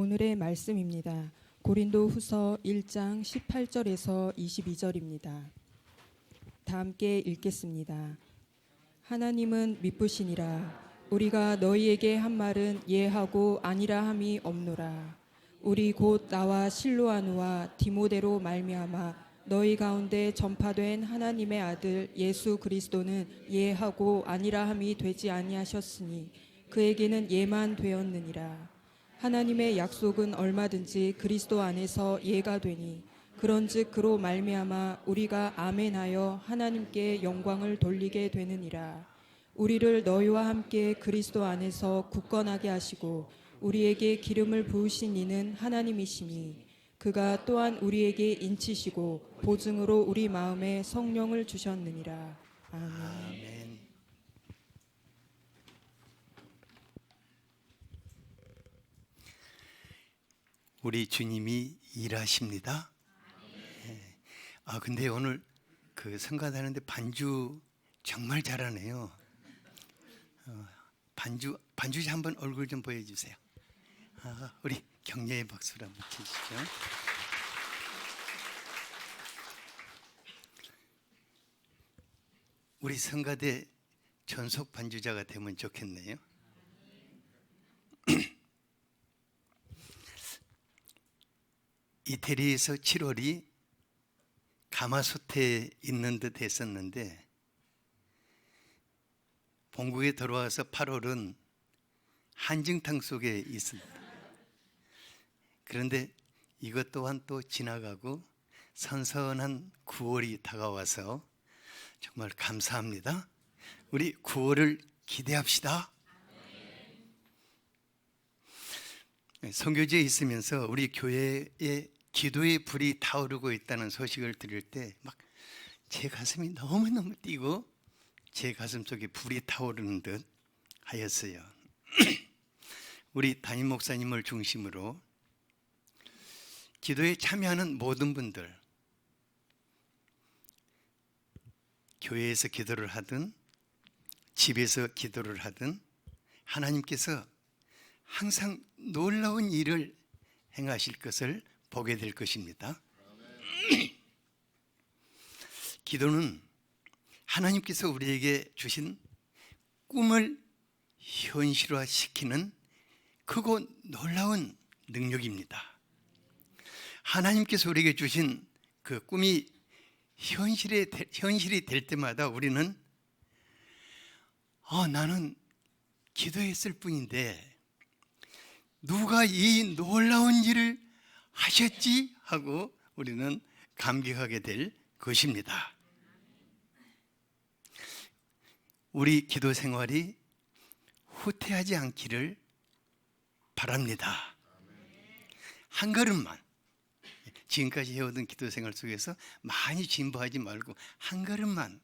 오늘의 말씀입니다. 고린도후서 1장 18절에서 22절입니다. 다 함께 읽겠습니다. 하나님은 미쁘시니라. 우리가 너희에게 한 말은 예하고 아니라 함이 없노라. 우리 곧 나와 실로아누와 디모데로 말미암아 너희 가운데 전파된 하나님의 아들 예수 그리스도는 예하고 아니라 함이 되지 아니하셨으니 그에게는 예만 되었느니라. 하나님의 약속은 얼마든지 그리스도 안에서 예가 되니 그런즉 그로 말미암아 우리가 아멘하여 하나님께 영광을 돌리게 되느니라. 우리를 너희와 함께 그리스도 안에서 굳건하게 하시고 우리에게 기름을 부으신 이는 하나님이시니 그가 또한 우리에게 인치시고 보증으로 우리 마음에 성령을 주셨느니라. 아멘. 우리 주님이 일하십니다. 네. 근데 오늘 그 성가하는데 반주 정말 잘하네요. 반주 한번 얼굴 좀 보여주세요. 우리 격려의 박수를 한번 쳐주시죠. 우리 성가대 전속 반주자가 되면 좋겠네요. 이태리에서 7월이 가마솥에 있는 듯 했었는데 본국에 들어와서 8월은 한증탕 속에 있습니다. 그런데 이것 또한 또 지나가고 선선한 9월이 다가와서 정말 감사합니다. 우리 9월을 기대합시다. 선교지에 있으면서 우리 교회에 기도의 불이 타오르고 있다는 소식을 들을 때 막 제 가슴이 너무너무 뛰고 제 가슴 속에 불이 타오르는 듯 하였어요. 우리 담임 목사님을 중심으로 기도에 참여하는 모든 분들, 교회에서 기도를 하든 집에서 기도를 하든 하나님께서 항상 놀라운 일을 행하실 것을 보게 될 것입니다. 기도는 하나님께서 우리에게 주신 꿈을 현실화시키는 크고 놀라운 능력입니다. 하나님께서 우리에게 주신 그 꿈이 현실이 될 때마다 우리는 나는 기도했을 뿐인데 누가 이 놀라운 일을 하셨지? 하고 우리는 감격하게 될 것입니다. 우리 기도 생활이 후퇴하지 않기를 바랍니다. 한 걸음만, 지금까지 해오던 기도 생활 속에서 많이 진보하지 말고 한 걸음만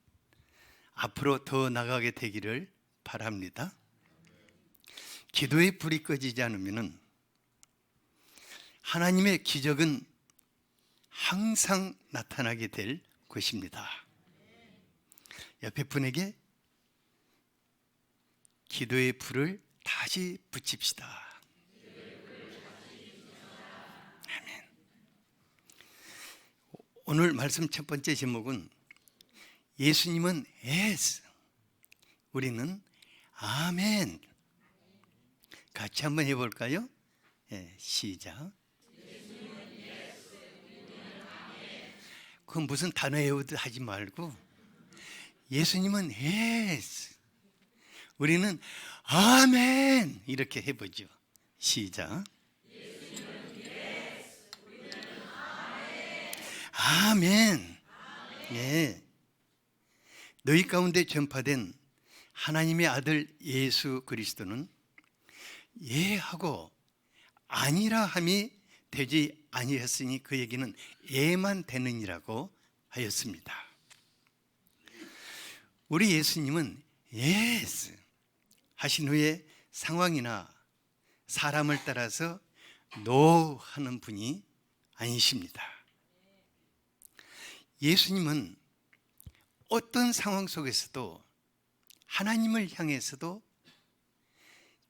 앞으로 더 나가게 되기를 바랍니다. 기도의 불이 꺼지지 않으면 하나님의 기적은 항상 나타나게 될 것입니다. 옆에 분에게 기도의 불을 다시 붙입시다. 아멘. 오늘 말씀 첫 번째 제목은 예수님은 예스, 우리는 아멘. 같이 한번 해볼까요? 시작. 그건 무슨 단어 외우듯 하지 말고 예수님은 예스, 우리는 아멘 이렇게 해보죠. 시작. 아멘. 예. 너희 가운데 전파된 하나님의 아들 예수 그리스도는 예하고 아니라 함이 되지 아니했으니 그 얘기는 예만 되느니라고 하였습니다. 우리 예수님은 예스 하신 후에 상황이나 사람을 따라서 노 하는 분이 아니십니다. 예수님은 어떤 상황 속에서도 하나님을 향해서도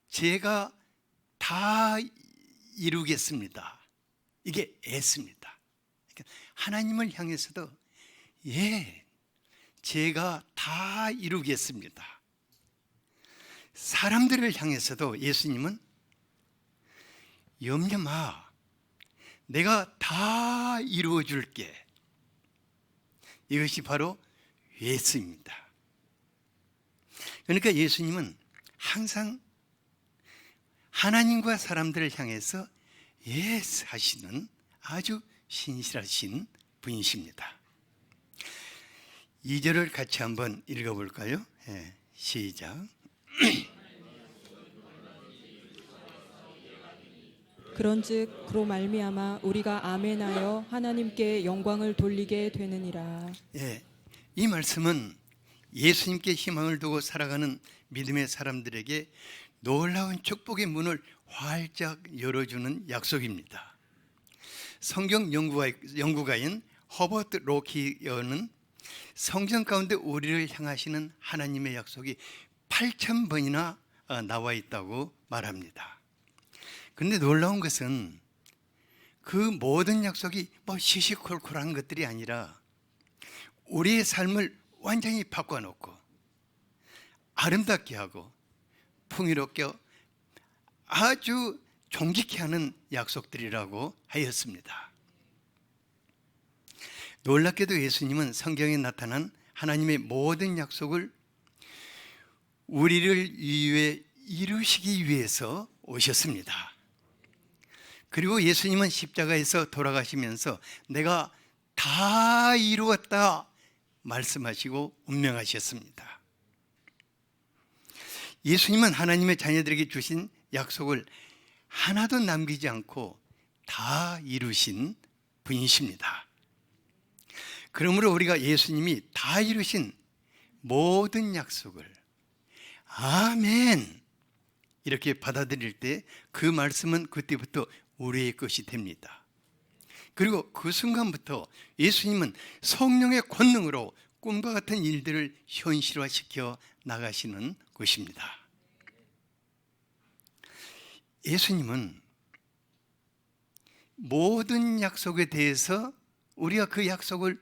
제가 다 이루겠습니다, 이게 예스입니다. 하나님을 향해서도 제가 다 이루겠습니다. 사람들을 향해서도 예수님은 염려 마, 내가 다 이루어 줄게. 이것이 바로 예수입니다. 그러니까 예수님은 항상 하나님과 사람들을 향해서 예스 하시는 아주 신실하신 분이십니다. 2절을 같이 한번 읽어볼까요? 시작. 그런즉 그로 말미암아 우리가 아멘하여 하나님께 영광을 돌리게 되느니라. 이 말씀은 예수님께 희망을 두고 살아가는 믿음의 사람들에게 놀라운 축복의 문을 활짝 열어주는 약속입니다. 성경 연구가인 허버트 로키어는 성경 가운데 우리를 향하시는 하나님의 약속이 8,000번이나 나와 있다고 말합니다. 그런데 놀라운 것은 그 모든 약속이 시시콜콜한 것들이 아니라 우리의 삶을 완전히 바꿔놓고 아름답게 하고 풍요롭게 아주 존귀케 하는 약속들이라고 하였습니다. 놀랍게도 예수님은 성경에 나타난 하나님의 모든 약속을 우리를 위해 이루시기 위해서 오셨습니다. 그리고 예수님은 십자가에서 돌아가시면서 내가 다 이루었다 말씀하시고 운명하셨습니다. 예수님은 하나님의 자녀들에게 주신 약속을 하나도 남기지 않고 다 이루신 분이십니다. 그러므로 우리가 예수님이 다 이루신 모든 약속을 아멘 이렇게 받아들일 때 그 말씀은 그때부터 우리의 것이 됩니다. 그리고 그 순간부터 예수님은 성령의 권능으로 꿈과 같은 일들을 현실화시켜 나가시는 것입니다. 예수님은 모든 약속에 대해서 우리가 그 약속을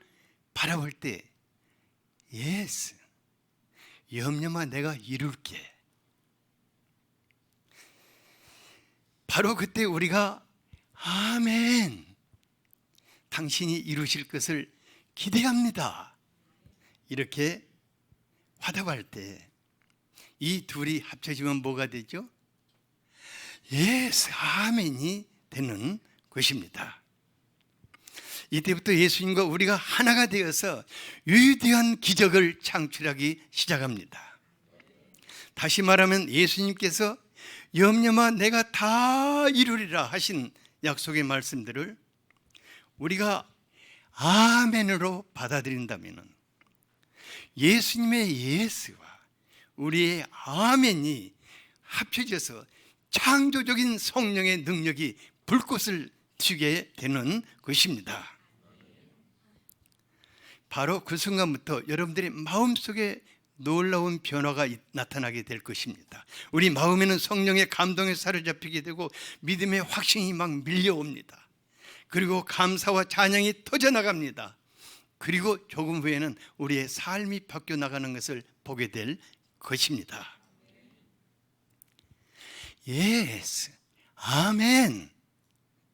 바라볼 때 예스, 염려마 내가 이룰게. 바로 그때 우리가 아멘, 당신이 이루실 것을 기대합니다, 이렇게 화답할 때 이 둘이 합쳐지면 뭐가 되죠? 예스, 아멘이 되는 것입니다. 이때부터 예수님과 우리가 하나가 되어서 위대한 기적을 창출하기 시작합니다. 다시 말하면 예수님께서 염려마 내가 다 이루리라 하신 약속의 말씀들을 우리가 아멘으로 받아들인다면 예수님의 예수와 우리의 아멘이 합쳐져서 창조적인 성령의 능력이 불꽃을 튀게 되는 것입니다. 바로 그 순간부터 여러분들의 마음속에 놀라운 변화가 나타나게 될 것입니다. 우리 마음에는 성령의 감동에 사로잡히게 되고 믿음의 확신이 막 밀려옵니다. 그리고 감사와 찬양이 터져나갑니다. 그리고 조금 후에는 우리의 삶이 바뀌어 나가는 것을 보게 될 것입니다. 예스, 아멘.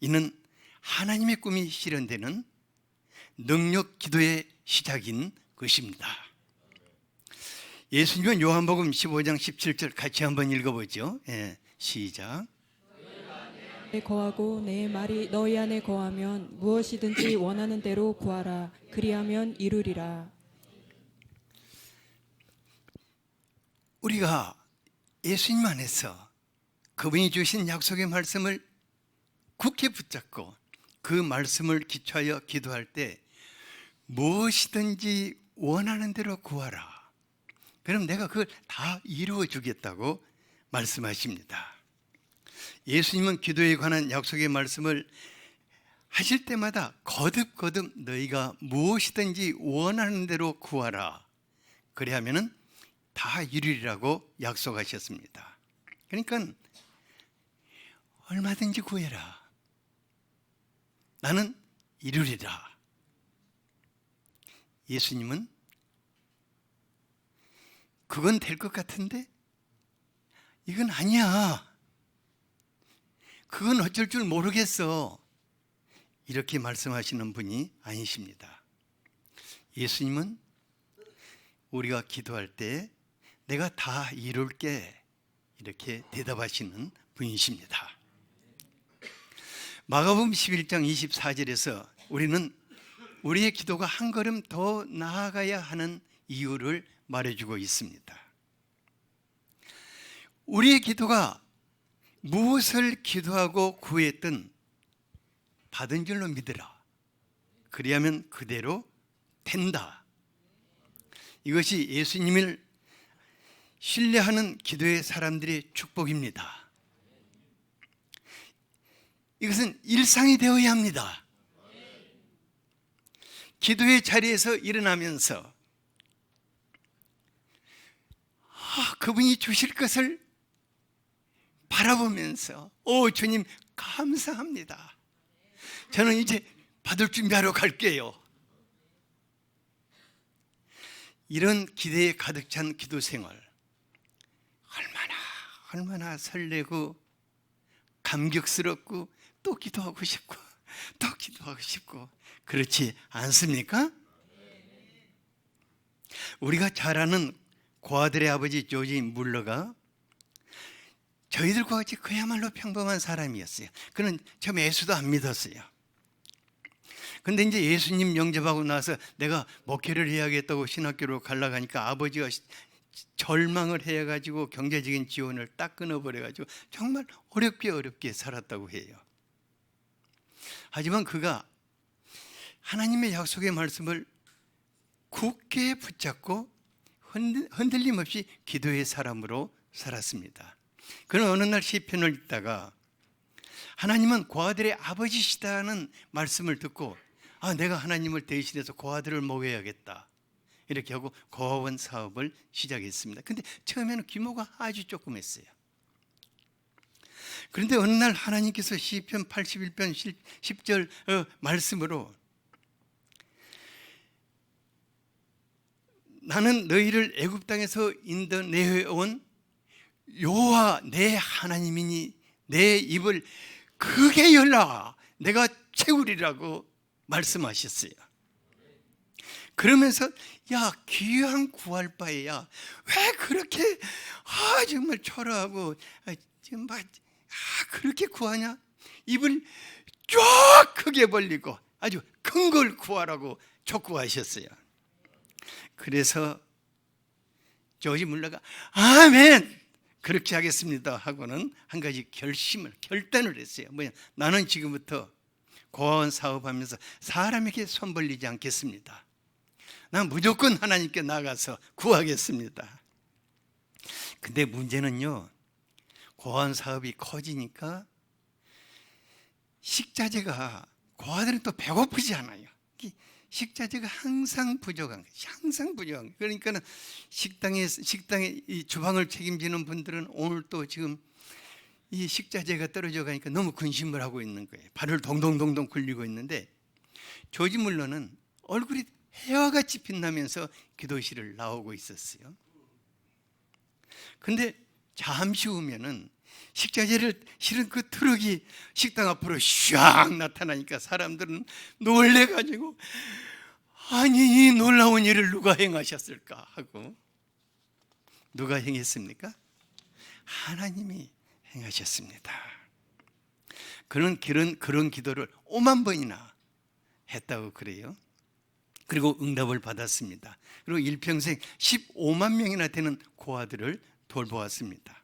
이는 하나님의 꿈이 실현되는 능력 기도의 시작인 것입니다. 예수님은 요한복음 15장 17절 같이 한번 읽어보죠. 시작. 내 거하고 내 말이 너희 안에 거하면 무엇이든지 원하는 대로 구하라. 그리하면 이루리라. 우리가 예수님 안에서 그분이 주신 약속의 말씀을 굳게 붙잡고 그 말씀을 기초하여 기도할 때 무엇이든지 원하는 대로 구하라. 그럼 내가 그걸 다 이루어 주겠다고 말씀하십니다. 예수님은 기도에 관한 약속의 말씀을 하실 때마다 거듭거듭 너희가 무엇이든지 원하는 대로 구하라. 그래야면은 다 이루리라고 약속하셨습니다. 그러니까 얼마든지 구해라. 나는 이루리라. 예수님은 그건 될 것 같은데 이건 아니야. 그건 어쩔 줄 모르겠어. 이렇게 말씀하시는 분이 아니십니다. 예수님은 우리가 기도할 때 내가 다 이룰게 이렇게 대답하시는 분이십니다. 마가복음 11장 24절에서 우리는 우리의 기도가 한 걸음 더 나아가야 하는 이유를 말해주고 있습니다. 우리의 기도가 무엇을 기도하고 구했든 받은 줄로 믿으라. 그리하면 그대로 된다. 이것이 예수님을 신뢰하는 기도의 사람들의 축복입니다. 이것은 일상이 되어야 합니다. 기도의 자리에서 일어나면서 그분이 주실 것을 바라보면서 주님 감사합니다. 저는 이제 받을 준비하러 갈게요. 이런 기대에 가득 찬 기도 생활 얼마나 설레고 감격스럽고 또 기도하고 싶고 또 기도하고 싶고 그렇지 않습니까? 우리가 잘 아는 고아들의 아버지 조지 물러가 저희들과 같이 그야말로 평범한 사람이었어요. 그는 처음에 예수도 안 믿었어요. 근데 이제 예수님 영접하고 나서 내가 목회를 해야겠다고 신학교로 가려고 하니까 아버지가 절망을 해가지고 경제적인 지원을 딱 끊어버려가지고 정말 어렵게 살았다고 해요. 하지만 그가 하나님의 약속의 말씀을 굳게 붙잡고 흔들림 없이 기도의 사람으로 살았습니다. 그는 어느 날 시편을 읽다가 하나님은 고아들의 아버지시다는 말씀을 듣고 내가 하나님을 대신해서 고아들을 먹여야겠다 이렇게 하고 고아원 사업을 시작했습니다. 근데 처음에는 규모가 아주 조그맸어요. 그런데 어느 날 하나님께서 시편 81편 10절 말씀으로 나는 너희를 애굽 땅에서 인도내어온 여호와 내 하나님이니 내 입을 크게 열라 내가 채우리라고 말씀하셨어요. 그러면서 야 귀한 구할 바에야 왜 그렇게 정말 초라하고 지금 그렇게 구하냐? 입을 쫙 크게 벌리고 아주 큰 걸 구하라고 촉구하셨어요. 그래서 조지 물러가 아멘 그렇게 하겠습니다 하고는 한 가지 결단을 했어요. 나는 지금부터 고아원 사업하면서 사람에게 손 벌리지 않겠습니다. 난 무조건 하나님께 나가서 구하겠습니다. 근데 문제는요, 고아원 사업이 커지니까 식자재가 고아들은 또 배고프지 않아요. 식자재가 항상 부족한 거예요. 항상 부족한 거예요. 그러니까는 식당에 이 주방을 책임지는 분들은 오늘 또 지금 이 식자재가 떨어져 가니까 너무 근심을 하고 있는 거예요. 발을 동동동동 굴리고 있는데 조지 물러는 얼굴이 해와 같이 빛나면서 기도실을 나오고 있었어요. 근데 잠시 후면은 식자재를 실은 그 트럭이 식당 앞으로 샥 나타나니까 사람들은 놀래가지고 아니 이 놀라운 일을 누가 행하셨을까 하고 누가 행했습니까? 하나님이 행하셨습니다. 그런 기도를 5만 번이나 했다고 그래요. 그리고 응답을 받았습니다. 그리고 일평생 15만 명이나 되는 고아들을 돌보았습니다.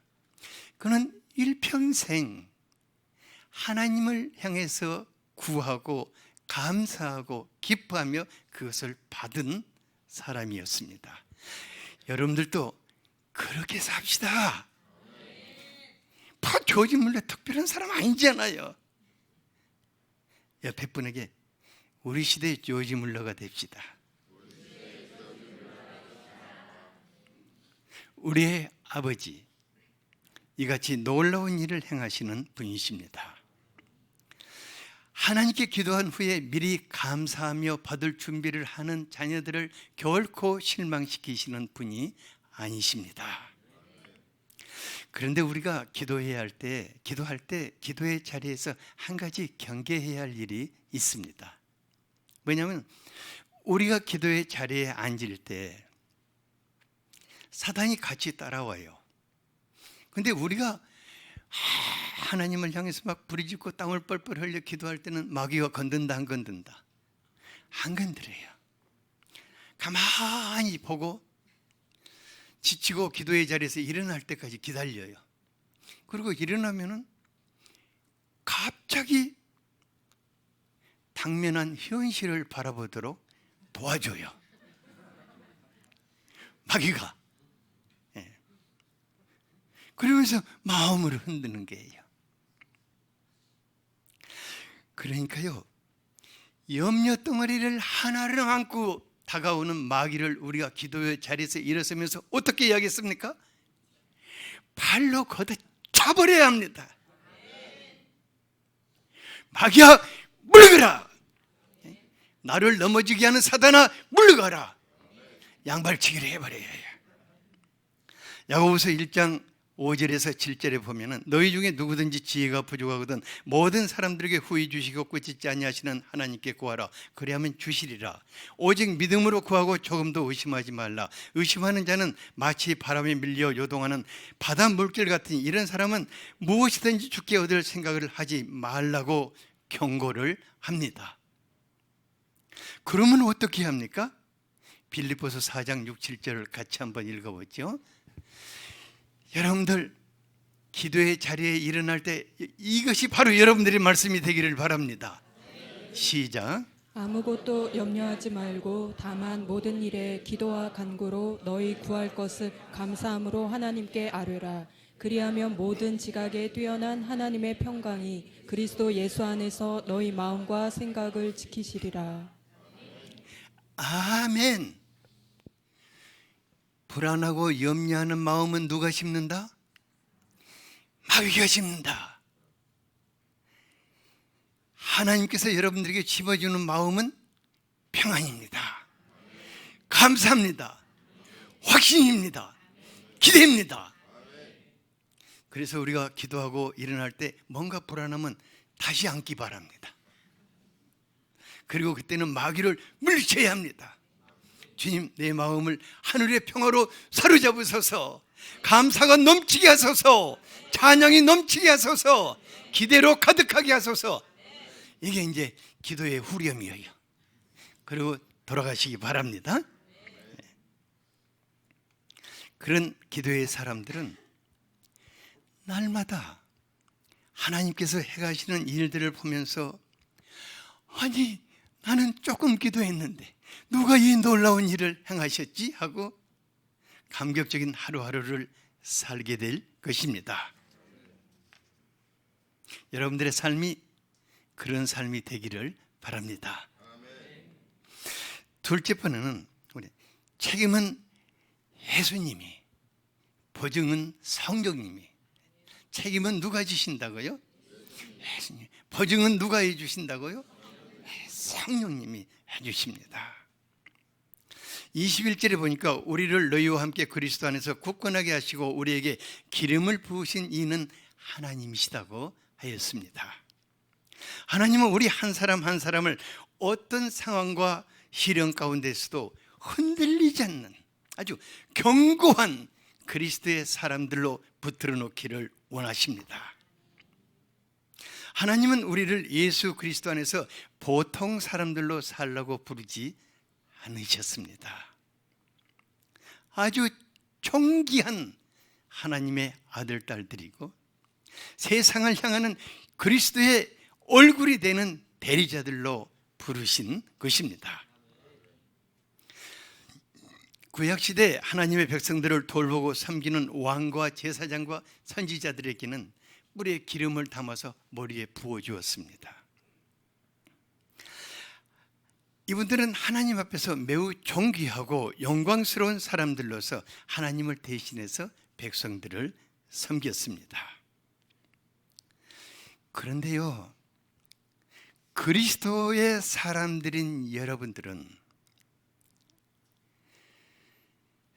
그는 일평생 하나님을 향해서 구하고 감사하고 기뻐하며 그것을 받은 사람이었습니다. 여러분들도 그렇게 삽시다. 조지 물러 특별한 사람 아니잖아요. 옆에 분에게 우리 시대의 조지 물러가 됩시다. 우리의 아버지 이같이 놀라운 일을 행하시는 분이십니다. 하나님께 기도한 후에 미리 감사하며 받을 준비를 하는 자녀들을 결코 실망시키시는 분이 아니십니다. 그런데 우리가 기도할 때 기도의 자리에서 한 가지 경계해야 할 일이 있습니다. 왜냐하면 우리가 기도의 자리에 앉을 때 사단이 같이 따라와요. 근데 우리가 하나님을 향해서 막 부르짖고 땀을 뻘뻘 흘려 기도할 때는 마귀가 건든다 안 건든다? 안 건드려요. 가만히 보고 지치고 기도의 자리에서 일어날 때까지 기다려요. 그리고 일어나면은 갑자기 당면한 현실을 바라보도록 도와줘요. 마귀가. 그러면서 마음을 흔드는 거예요. 그러니까요, 염려 덩어리를 하나를 안고 다가오는 마귀를 우리가 기도의 자리에서 일어서면서 어떻게 해야겠습니까? 발로 걷어 차버려야 합니다. 마귀야 물러가라. 나를 넘어지게 하는 사단아 물러가라. 양발치기를 해버려야 해요. 야고보서 1장 5절에서 7절에 보면은 너희 중에 누구든지 지혜가 부족하거든 모든 사람들에게 후히 주시고 꾸짖지 아니하시는 하나님께 구하라. 그리하면 주시리라. 오직 믿음으로 구하고 조금도 의심하지 말라. 의심하는 자는 마치 바람에 밀려 요동하는 바다 물길 같으니 이런 사람은 무엇이든지 주께 얻을 생각을 하지 말라고 경고를 합니다. 그러면 어떻게 합니까? 빌립보서 4장 6, 7절을 같이 한번 읽어보죠. 여러분들 기도의 자리에 일어날 때 이것이 바로 여러분들의 말씀이 되기를 바랍니다. 시작. 아무것도 염려하지 말고 다만 모든 일에 기도와 간구로 너희 구할 것을 감사함으로 하나님께 아뢰라. 그리하면 모든 지각에 뛰어난 하나님의 평강이 그리스도 예수 안에서 너희 마음과 생각을 지키시리라. 아멘. 불안하고 염려하는 마음은 누가 심는다? 마귀가 심는다. 하나님께서 여러분들에게 심어주는 마음은 평안입니다. 감사합니다. 확신입니다. 기대입니다. 그래서 우리가 기도하고 일어날 때 뭔가 불안하면 다시 앉기 바랍니다. 그리고 그때는 마귀를 물리쳐야 합니다. 주님, 내 마음을 하늘의 평화로 사로잡으소서. 감사가 넘치게 하소서. 찬양이 넘치게 하소서. 기대로 가득하게 하소서. 이게 이제 기도의 후렴이에요. 그리고 돌아가시기 바랍니다. 그런 기도의 사람들은 날마다 하나님께서 행하시는 일들을 보면서 아니, 나는 조금 기도했는데 누가 이 놀라운 일을 행하셨지? 하고 감격적인 하루하루를 살게 될 것입니다. 여러분들의 삶이 그런 삶이 되기를 바랍니다. 둘째 번째는 우리 책임은 예수님이, 보증은 성령님이. 책임은 누가 지신다고요? 예수님. 보증은 누가 해주신다고요? 성령님이 해주십니다. 21절에 보니까 우리를 너희와 함께 그리스도 안에서 굳건하게 하시고 우리에게 기름을 부으신 이는 하나님이시다고 하였습니다. 하나님은 우리 한 사람 한 사람을 어떤 상황과 시련 가운데서도 흔들리지 않는 아주 견고한 그리스도의 사람들로 붙들어 놓기를 원하십니다. 하나님은 우리를 예수 그리스도 안에서 보통 사람들로 살라고 부르지 않으셨습니다. 아주 존귀한 하나님의 아들, 딸들이고 세상을 향하는 그리스도의 얼굴이 되는 대리자들로 부르신 것입니다. 구약시대 하나님의 백성들을 돌보고 섬기는 왕과 제사장과 선지자들에게는 뿔에 기름을 담아서 머리에 부어주었습니다. 이분들은 하나님 앞에서 매우 존귀하고 영광스러운 사람들로서 하나님을 대신해서 백성들을 섬겼습니다. 그런데요, 그리스도의 사람들인 여러분들은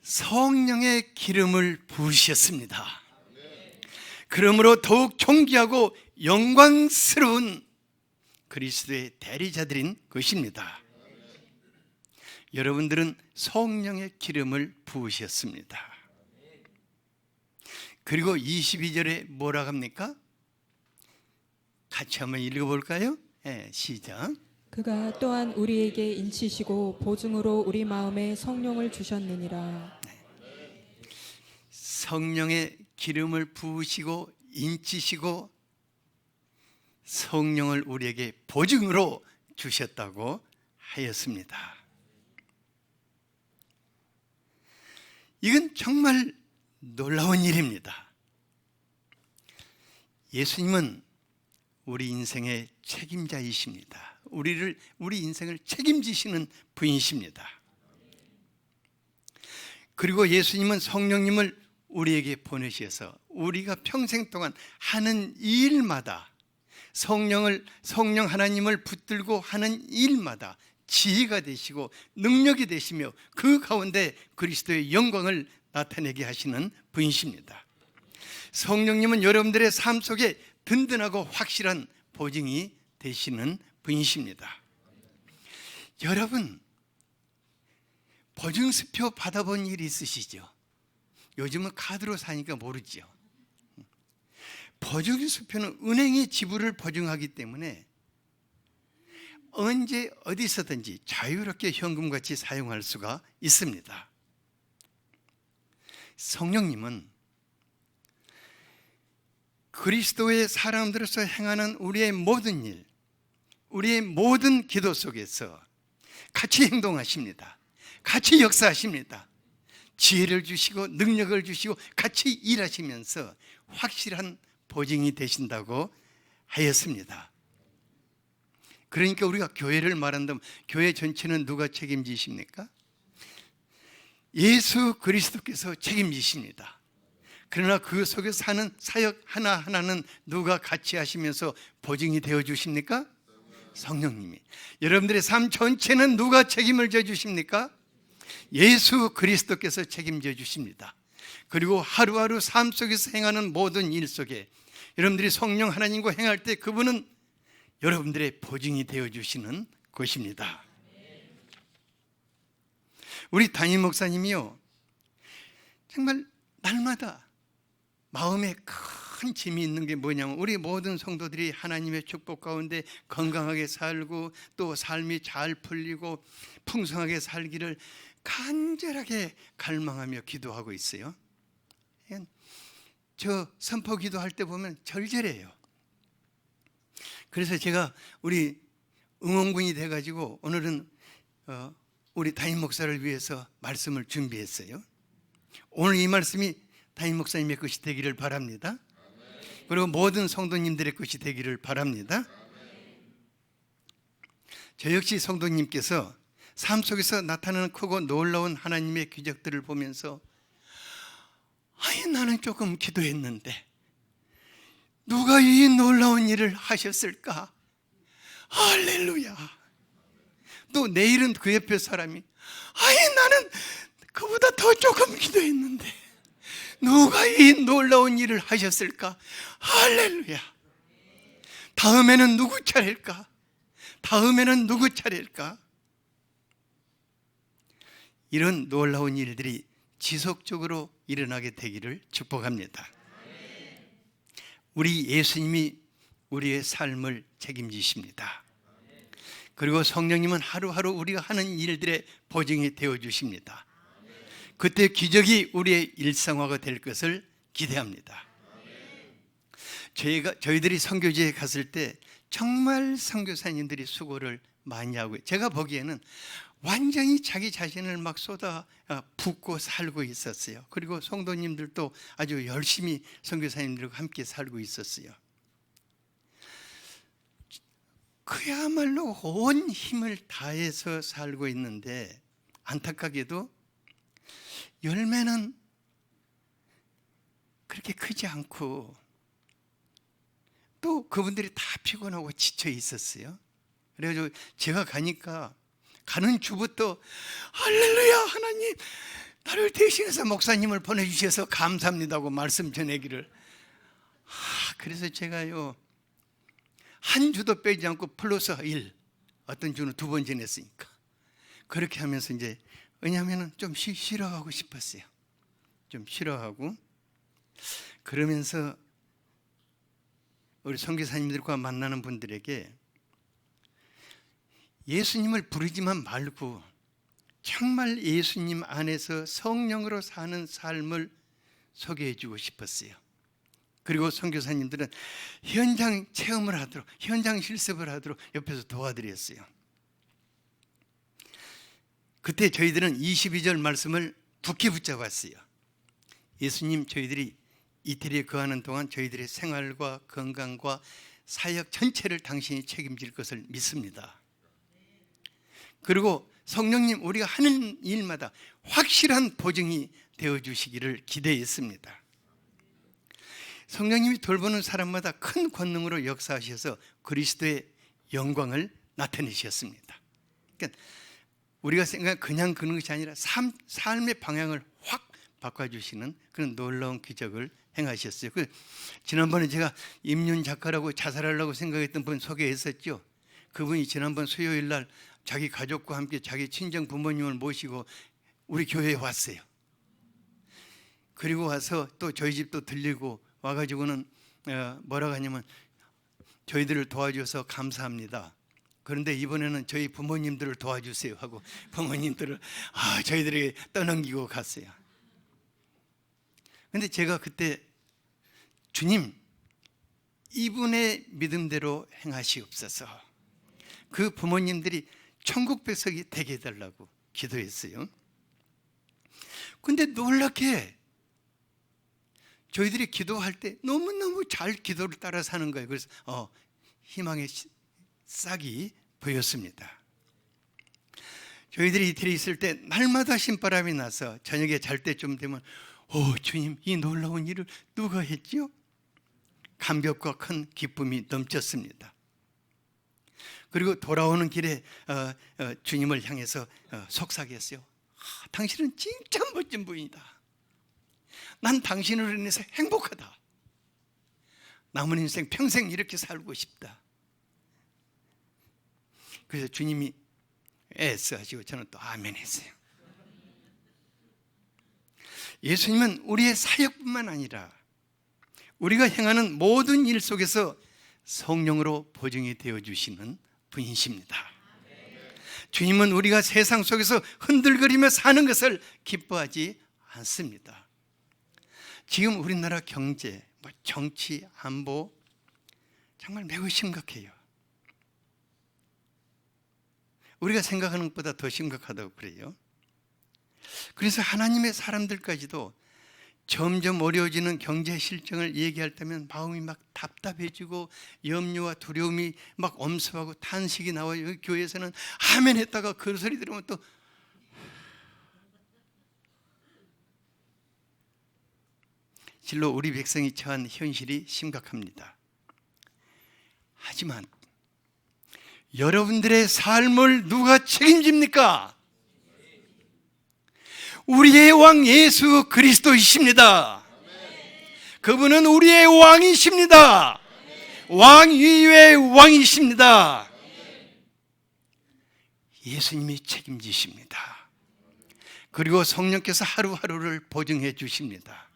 성령의 기름을 부으셨습니다. 그러므로 더욱 존귀하고 영광스러운 그리스도의 대리자들인 것입니다. 여러분들은 성령의 기름을 부으셨습니다. 그리고 22절에 뭐라고 합니까? 같이 한번 읽어볼까요? 네, 시작. 그가 또한 우리에게 인치시고 보증으로 우리 마음에 성령을 주셨느니라. 성령의 기름을 부으시고 인치시고 성령을 우리에게 보증으로 주셨다고 하였습니다. 이건 정말 놀라운 일입니다. 예수님은 우리 인생의 책임자이십니다. 우리 인생을 책임지시는 분이십니다. 그리고 예수님은 성령님을 우리에게 보내셔서 우리가 평생 동안 하는 일마다 성령 하나님을 붙들고 하는 일마다 지혜가 되시고 능력이 되시며 그 가운데 그리스도의 영광을 나타내게 하시는 분이십니다. 성령님은 여러분들의 삶 속에 든든하고 확실한 보증이 되시는 분이십니다. 여러분, 보증수표 받아본 일 있으시죠? 요즘은 카드로 사니까 모르죠. 보증수표는 은행의 지불을 보증하기 때문에 언제 어디서든지 자유롭게 현금같이 사용할 수가 있습니다. 성령님은 그리스도의 사람들로서 행하는 우리의 모든 일, 우리의 모든 기도 속에서 같이 행동하십니다. 같이 역사하십니다. 지혜를 주시고 능력을 주시고 같이 일하시면서 확실한 보증이 되신다고 하였습니다. 그러니까 우리가 교회를 말한다면 교회 전체는 누가 책임지십니까? 예수 그리스도께서 책임지십니다. 그러나 그 속에서 사는 사역 하나하나는 누가 같이 하시면서 보증이 되어 주십니까? 성령님이. 여러분들의 삶 전체는 누가 책임을 져 주십니까? 예수 그리스도께서 책임져 주십니다. 그리고 하루하루 삶 속에서 행하는 모든 일 속에 여러분들이 성령 하나님과 행할 때 그분은 여러분들의 보증이 되어 주시는 것입니다. 우리 담임 목사님이요, 정말 날마다 마음에 큰 짐이 있는 게 뭐냐면 우리 모든 성도들이 하나님의 축복 가운데 건강하게 살고 또 삶이 잘 풀리고 풍성하게 살기를 간절하게 갈망하며 기도하고 있어요. 저 선포 기도할 때 보면 절절해요. 그래서 제가 우리 응원군이 돼가지고 오늘은 우리 담임 목사를 위해서 말씀을 준비했어요. 오늘 이 말씀이 담임 목사님의 것이 되기를 바랍니다. 그리고 모든 성도님들의 것이 되기를 바랍니다. 저 역시 성도님께서 삶 속에서 나타나는 크고 놀라운 하나님의 기적들을 보면서 나는 조금 기도했는데 누가 이 놀라운 일을 하셨을까? 할렐루야. 또 내일은 그 옆에 사람이 나는 그보다 더 조금 기도했는데 누가 이 놀라운 일을 하셨을까? 할렐루야. 다음에는 누구 차례일까? 다음에는 누구 차례일까? 이런 놀라운 일들이 지속적으로 일어나게 되기를 축복합니다. 우리 예수님이 우리의 삶을 책임지십니다. 그리고 성령님은 하루하루 우리가 하는 일들의 보증이 되어 주십니다. 그때 기적이 우리의 일상화가 될 것을 기대합니다. 저희들이 선교지에 갔을 때 정말 선교사님들이 수고를 많이 하고, 제가 보기에는 완전히 자기 자신을 막 쏟아 붓고 살고 있었어요. 그리고 성도님들도 아주 열심히 선교사님들과 함께 살고 있었어요. 그야말로 온 힘을 다해서 살고 있는데 안타깝게도 열매는 그렇게 크지 않고 또 그분들이 다 피곤하고 지쳐 있었어요. 그래가지고 제가 가니까 가는 주부터 할렐루야, 하나님 나를 대신해서 목사님을 보내주셔서 감사합니다고 말씀 전하기를. 그래서 제가요 한 주도 빼지 않고 플러스 1, 어떤 주는 2번 지냈으니까 그렇게 하면서 이제, 왜냐하면 좀 쉬러가고 싶었어요. 좀 쉬러가고. 그러면서 우리 선교사님들과 만나는 분들에게 예수님을 부르지만 말고 정말 예수님 안에서 성령으로 사는 삶을 소개해 주고 싶었어요. 그리고 선교사님들은 현장 체험을 하도록, 현장 실습을 하도록 옆에서 도와드렸어요. 그때 저희들은 22절 말씀을 굳게 붙잡았어요. 예수님, 저희들이 이태리에 거하는 동안 저희들의 생활과 건강과 사역 전체를 당신이 책임질 것을 믿습니다. 그리고 성령님, 우리가 하는 일마다 확실한 보증이 되어주시기를 기대했습니다. 성령님이 돌보는 사람마다 큰 권능으로 역사하셔서 그리스도의 영광을 나타내셨습니다. 그러니까 우리가 생각한 그냥 그런 것이 아니라 삶의 방향을 확 바꿔주시는 그런 놀라운 기적을 행하셨어요. 지난번에 제가 임윤 작가라고 자살하려고 생각했던 분 소개했었죠. 그분이 지난번 수요일 날 자기 가족과 함께 자기 친정 부모님을 모시고 우리 교회에 왔어요. 그리고 와서 또 저희 집도 들리고 와가지고는 뭐라고 하냐면 저희들을 도와줘서 감사합니다. 그런데 이번에는 저희 부모님들을 도와주세요 하고 부모님들을 저희들에게 떠넘기고 갔어요. 근데 제가 그때 주님, 이분의 믿음대로 행하시옵소서. 그 부모님들이 천국 백석이 되게 해달라고 기도했어요. 근데 놀랍게 저희들이 기도할 때 너무너무 잘 기도를 따라서 하는 거예요. 그래서 희망의 싹이 보였습니다. 저희들이 이태리 있을 때 날마다 신바람이 나서 저녁에 잘 때쯤 되면 주님, 이 놀라운 일을 누가 했지요? 감격과 큰 기쁨이 넘쳤습니다. 그리고 돌아오는 길에 주님을 향해서 속삭였어요. 당신은 진짜 멋진 분이다. 난 당신으로 인해서 행복하다. 남은 인생 평생 이렇게 살고 싶다. 그래서 주님이 애써 하시고 저는 또 아멘 했어요. 예수님은 우리의 사역뿐만 아니라 우리가 행하는 모든 일 속에서 성령으로 보증이 되어주시는 분이십니다. 주님은 우리가 세상 속에서 흔들거리며 사는 것을 기뻐하지 않습니다. 지금 우리나라 경제, 정치, 안보 정말 매우 심각해요. 우리가 생각하는 것보다 더 심각하다고 그래요. 그래서 하나님의 사람들까지도 점점 어려워지는 경제 실정을 얘기할 때면 마음이 막 답답해지고 염려와 두려움이 막 엄습하고 탄식이 나와요. 여기 교회에서는 아멘 했다가 그 소리 들으면 또 실로 우리 백성이 처한 현실이 심각합니다. 하지만 여러분들의 삶을 누가 책임집니까? 우리의 왕 예수 그리스도이십니다. 그분은 우리의 왕이십니다. 왕 위의 왕이십니다. 예수님이 책임지십니다. 그리고 성령께서 하루하루를 보증해 주십니다.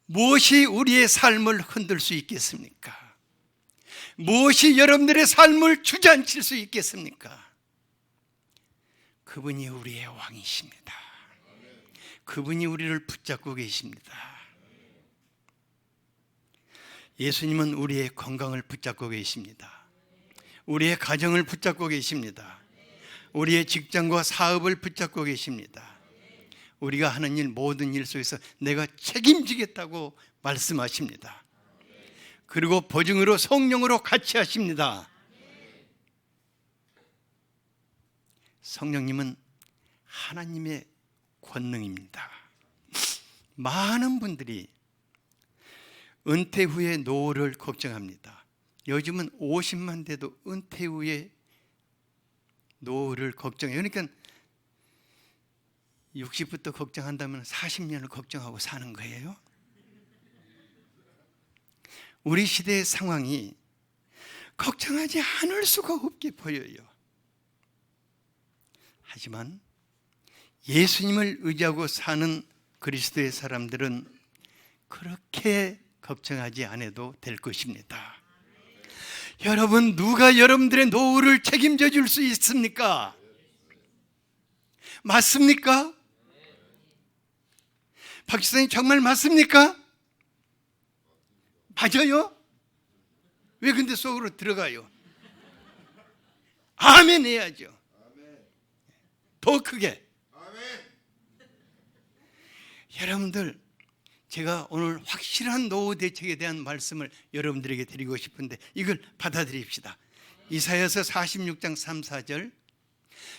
무엇이 우리의 삶을 흔들 수 있겠습니까? 무엇이 여러분들의 삶을 주저앉힐 수 있겠습니까? 그분이 우리의 왕이십니다. 그분이 우리를 붙잡고 계십니다. 예수님은 우리의 건강을 붙잡고 계십니다. 우리의 가정을 붙잡고 계십니다. 우리의 직장과 사업을 붙잡고 계십니다. 우리가 하는 일 모든 일 속에서 내가 책임지겠다고 말씀하십니다. 그리고 보증으로 성령으로 같이 하십니다. 성령님은 하나님의 권능입니다. 많은 분들이 은퇴 후의 노후를 걱정합니다. 요즘은 50만 돼도 은퇴 후의 노후를 걱정해요. 그러니까 60부터 걱정한다면 40년을 걱정하고 사는 거예요. 우리 시대의 상황이 걱정하지 않을 수가 없게 보여요. 하지만 예수님을 의지하고 사는 그리스도의 사람들은 그렇게 걱정하지 않아도 될 것입니다. 여러분, 누가 여러분들의 노후를 책임져 줄 수 있습니까? 맞습니까? 박지선님 정말 맞습니까? 맞아요? 왜 근데 속으로 들어가요? 아멘 해야죠. 더 크게. 여러분들, 제가 오늘 확실한 노후 대책에 대한 말씀을 여러분들에게 드리고 싶은데 이걸 받아들입시다. 이사야서 46장 3, 4절,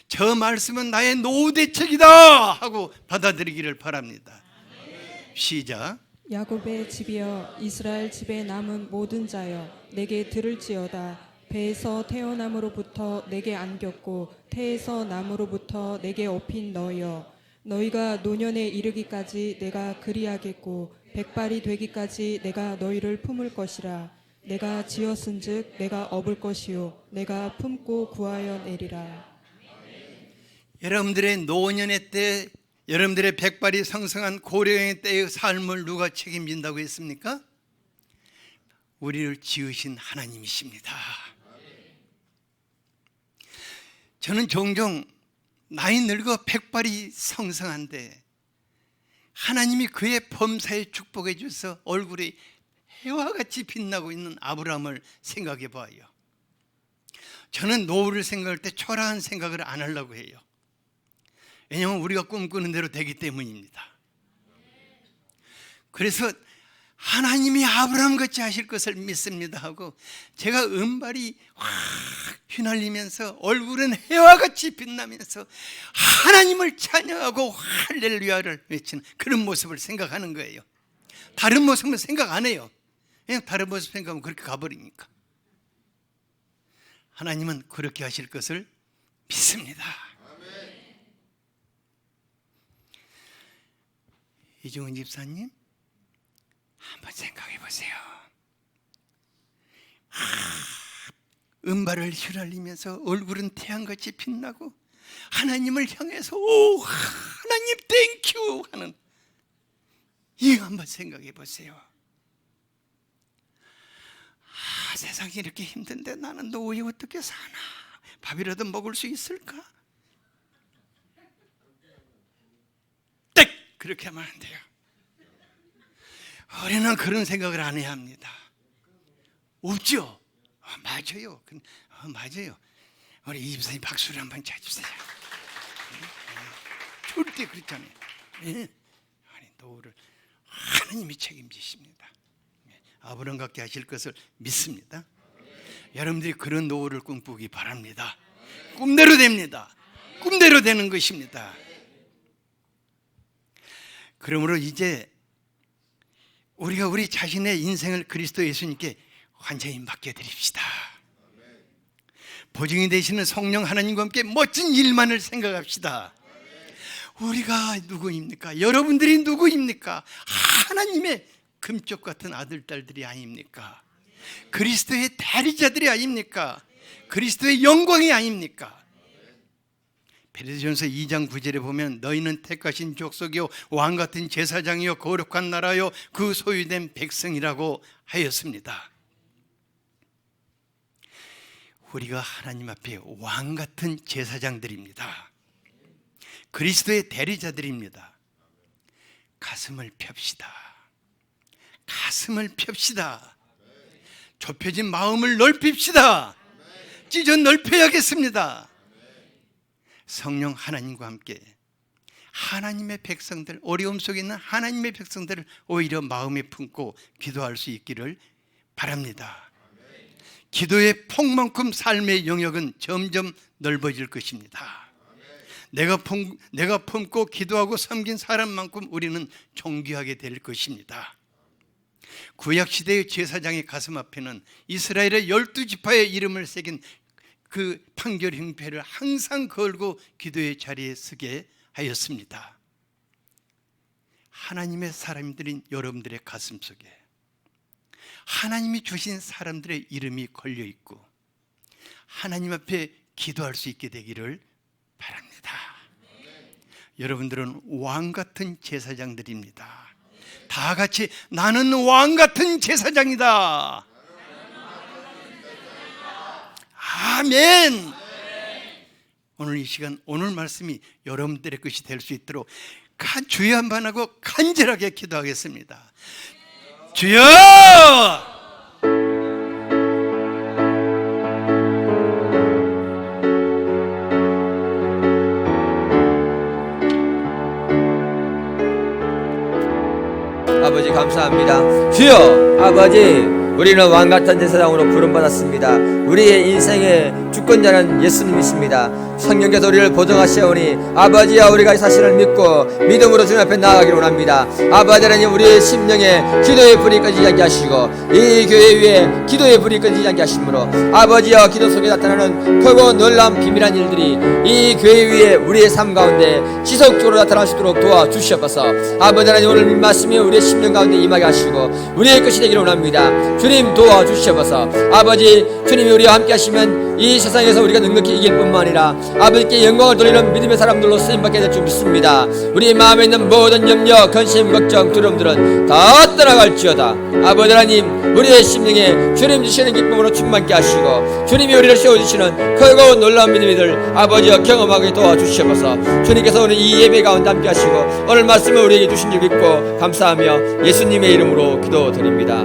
저 말씀은 나의 노후 대책이다 하고 받아들이기를 바랍니다. 시작. 야곱의 집이여, 이스라엘 집에 남은 모든 자여, 내게 들을지어다. 배에서 태어남으로부터 내게 안겼고 태에서 남으로부터 내게 업힌 너희여, 너희가 노년에 이르기까지 내가 그리하겠고 백발이 되기까지 내가 너희를 품을 것이라. 내가 지었은즉 내가 업을 것이요 내가 품고 구하여 내리라. 여러분들의 노년의 때, 여러분들의 백발이 성성한 고령의 때의 삶을 누가 책임진다고 했습니까? 우리를 지으신 하나님이십니다. 저는 종종 나이 늙어 백발이 성성한데 하나님이 그의 범사에 축복해 주셔서 얼굴이 해와 같이 빛나고 있는 아브라함을 생각해 봐요. 저는 노후를 생각할 때 초라한 생각을 안 하려고 해요. 왜냐하면 우리가 꿈꾸는 대로 되기 때문입니다. 그래서 하나님이 아브라함같이 하실 것을 믿습니다 하고 제가 은발이 확 휘날리면서 얼굴은 해와 같이 빛나면서 하나님을 찬양하고 할렐루야를 외치는 그런 모습을 생각하는 거예요. 다른 모습은 생각 안 해요. 그냥 다른 모습 생각하면 그렇게 가버리니까. 하나님은 그렇게 하실 것을 믿습니다. 이종훈 집사님, 한번 생각해 보세요. 은발을 휘날리면서 얼굴은 태양같이 빛나고 하나님을 향해서 오 하나님 땡큐 하는 이거 한번 생각해 보세요. 세상이 이렇게 힘든데 나는 노후에 어떻게 사나? 밥이라도 먹을 수 있을까? 땡! 그렇게 하면 안 돼요. 우리는 그런 생각을 안 해야 합니다. 없죠? 맞아요. 맞아요. 우리 이 집사님 박수를 한번 쳐주세요. 절대 그렇잖아요. 아니, 노후를 하나님이 책임지십니다. 아브라함 같게 하실 것을 믿습니다. 여러분들이 그런 노후를 꿈꾸기 바랍니다. 꿈대로 됩니다. 꿈대로 되는 것입니다. 그러므로 이제 우리가 우리 자신의 인생을 그리스도 예수님께 완전히 맡겨드립시다. 보증이 되시는 성령 하나님과 함께 멋진 일만을 생각합시다. 우리가 누구입니까? 여러분들이 누구입니까? 하나님의 금쪽 같은 아들, 딸들이 아닙니까? 그리스도의 대리자들이 아닙니까? 그리스도의 영광이 아닙니까? 베드로전서 2장 9절에 보면 너희는 택하신 족속이요 왕같은 제사장이요 거룩한 나라요 그 소유된 백성이라고 하였습니다. 우리가 하나님 앞에 왕같은 제사장들입니다. 그리스도의 대리자들입니다. 가슴을 펴시다. 가슴을 펴시다. 좁혀진 마음을 넓힙시다. 찢어 넓혀야겠습니다. 성령 하나님과 함께 하나님의 백성들, 어려움 속에 있는 하나님의 백성들을 오히려 마음에 품고 기도할 수 있기를 바랍니다. 기도의 폭만큼 삶의 영역은 점점 넓어질 것입니다. 내가 품고 기도하고 섬긴 사람만큼 우리는 존귀하게 될 것입니다. 구약시대의 제사장의 가슴 앞에는 이스라엘의 12지파의 이름을 새긴 그 판결 형패를 항상 걸고 기도의 자리에 서게 하였습니다. 하나님의 사람들인 여러분들의 가슴 속에 하나님이 주신 사람들의 이름이 걸려 있고 하나님 앞에 기도할 수 있게 되기를 바랍니다. 여러분들은 왕 같은 제사장들입니다. 다 같이 나는 왕 같은 제사장이다. 아멘. 오늘 이 시간 오늘 말씀이 여러분들의 것이 될 수 있도록 주여 한번 하고 간절하게 기도하겠습니다. 주여! 아버지 감사합니다. 주여 아버지 우리는 왕같은 제사장으로 부름받았습니다. 우리의 인생의 주권자는 예수님이십니다. 성령께서 우리를 보증하시오니 아버지야 우리가 이 사실을 믿고 믿음으로 주님 앞에 나아가기를 원합니다. 아버지 하나님 우리의 심령에 기도의 불이 꺼지지 않게 하시고 이 교회 위에 기도의 불이 꺼지지 않게 하시므로 아버지여 기도 속에 나타나는 크고 놀라운 비밀한 일들이 이 교회 위에 우리의 삶 가운데 지속적으로 나타날 수 있도록 도와주시옵소서. 아버지 하나님 오늘 말씀이 우리의 심령 가운데 임하게 하시고 우리의 것이 되기를 원합니다. 주님 도와주시옵소서. 아버지 주님이 우리와 함께 하시면 이 세상에서 우리가 넉넉히 이길 뿐만 아니라 아버지께 영광을 돌리는 믿음의 사람들로 쓰임받게 될 줄 믿습니다. 우리 마음에 있는 모든 염려, 근심, 걱정, 두려움들은 다 떠나갈지어다. 아버지 하나님 우리의 심령에 주님 주시는 기쁨으로 충만케 하시고 주님이 우리를 세워주시는 크고 놀라운 믿음이들 아버지여 경험하게 도와주시옵소서. 주님께서 오늘 이 예배 가운데 함께 하시고 오늘 말씀을 우리에게 주신 줄 믿고 감사하며 예수님의 이름으로 기도드립니다.